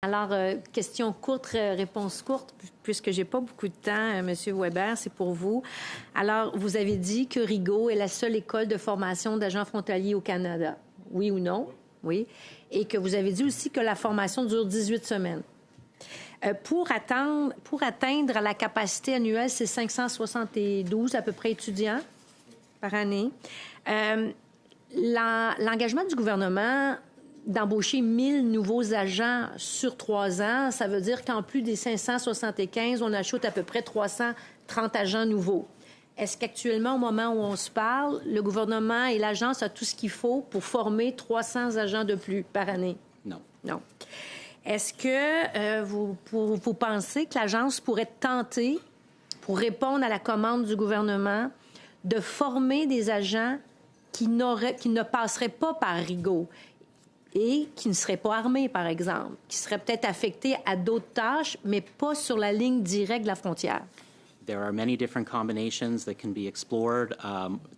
Alors, question courte, réponse courte, puisque j'ai pas beaucoup de temps, Monsieur Weber, c'est pour vous. Alors, vous avez dit que Rigaud est la seule école de formation d'agents frontaliers au Canada. Oui ou non? Oui. Et que vous avez dit aussi que la formation dure 18 semaines. Pour atteindre la capacité annuelle, c'est 572 à peu près étudiants par année. L'engagement du gouvernement d'embaucher 1000 nouveaux agents sur 3 ans, ça veut dire qu'en plus des 575, on ajoute à peu près 330 agents nouveaux. Est-ce qu'actuellement, au moment où on se parle, le gouvernement et l'agence ont tout ce qu'il faut pour former 300 agents de plus par année? Non. Non. Est-ce que vous pensez que l'agence pourrait tenter, pour répondre à la commande du gouvernement, de former des agents qui ne passeraient pas par Rigaud et qui ne seraient pas armés, par exemple, qui seraient peut-être affectés à d'autres tâches, mais pas sur la ligne directe de la frontière? There are many different combinations that can be explored,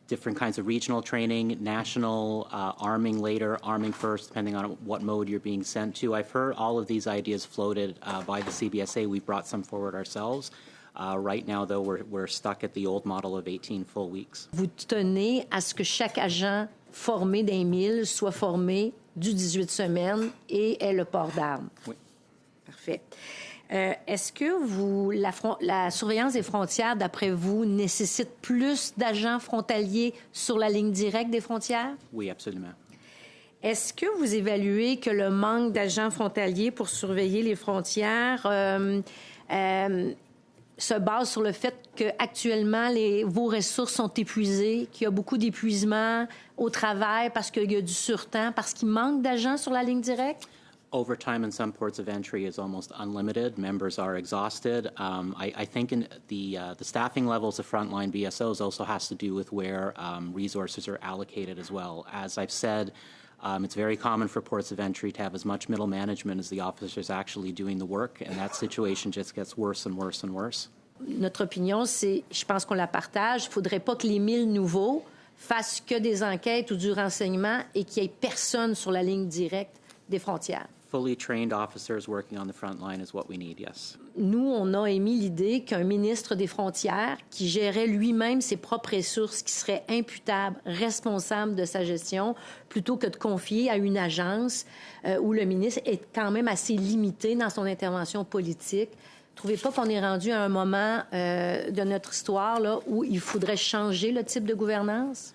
different kinds of regional training, national, arming later, arming first, depending on what mode you're being sent to. I've heard all of these ideas floated by the CBSA. We've brought some forward ourselves. Right now, though, we're stuck at the old model of 18 full weeks. Vous tenez à ce que chaque agent formé d'un 1000 soit formé du 18 semaines et ait le port d'armes? Oui. Parfait. Est-ce que la surveillance des frontières, d'après vous, nécessite plus d'agents frontaliers sur la ligne directe des frontières? Oui, absolument. Est-ce que vous évaluez que le manque d'agents frontaliers pour surveiller les frontières se base sur le fait qu'actuellement, vos ressources sont épuisées, qu'il y a beaucoup d'épuisement au travail parce qu'il y a du surtemps, parce qu'il manque d'agents sur la ligne directe? Overtime in some ports of entry is almost unlimited. Members are exhausted. I think the staffing levels of frontline BSOs also has to do with where resources are allocated as well. As I've said, it's very common for ports of entry to have as much middle management as the officers actually doing the work, and that situation just gets worse and worse and worse. Notre opinion, c'est, je pense qu'on la partage, il ne faudrait pas que les 1000 nouveaux fassent que des enquêtes ou du renseignement et qu'il n'y ait personne sur la ligne directe des frontières. Fully trained officers working on the front line is what we need, yes. Nous, on a émis l'idée qu'un ministre des Frontières qui gérait lui-même ses propres ressources, qui serait imputable, responsable de sa gestion, plutôt que de confier à une agence où le ministre est quand même assez limité dans son intervention politique. Trouvez pas qu'on est rendu à un moment de notre histoire là, où il faudrait changer le type de gouvernance?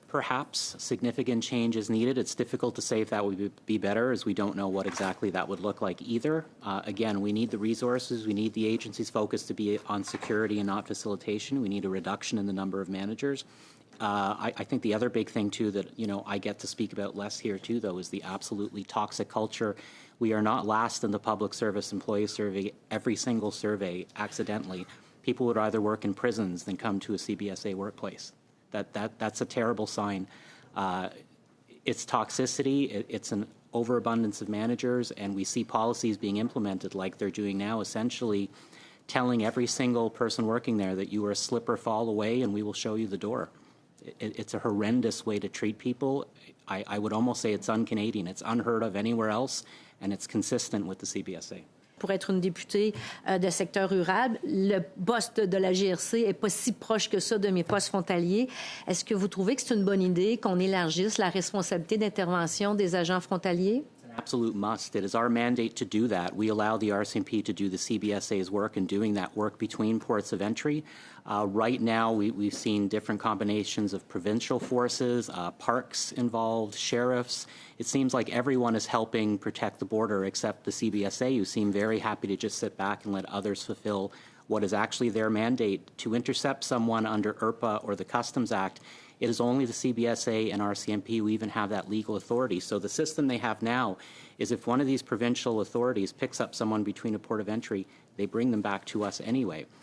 Perhaps significant change is needed. It's difficult to say if that would be better, as we don't know what exactly that would look like either. Again, we need the resources. We need the agency's focus to be on security and not facilitation. We need a reduction in the number of managers. I think the other big thing, too, that, I get to speak about less here, too, though, is the absolutely toxic culture. We are not last in the public service employee survey, every single survey, accidentally. People would rather work in prisons than come to a CBSA workplace. That's a terrible sign. It's toxicity. It's an overabundance of managers, and we see policies being implemented like they're doing now, essentially telling every single person working there that you are a slip or fall away and we will show you the door. It's a horrendous way to treat people. I would almost say it's un-Canadian. It's unheard of anywhere else, and it's consistent with the CBSA. Pour être une députée de secteur rural, le poste de la GRC n'est pas si proche que ça de mes postes frontaliers. Est-ce que vous trouvez que c'est une bonne idée qu'on élargisse la responsabilité d'intervention des agents frontaliers? Absolute must. It is our mandate to do that. We allow the RCMP to do the CBSA's work and doing that work between ports of entry. Right now, we've seen different combinations of provincial forces, parks involved, sheriffs. It seems like everyone is helping protect the border except the CBSA, who seem very happy to just sit back and let others fulfill what is actually their mandate. To intercept someone under IRPA or the Customs Act, it is only the CBSA and RCMP who even have that legal authority. So the system they have now is if one of these provincial authorities picks up someone between a port of entry, they bring them back to us anyway.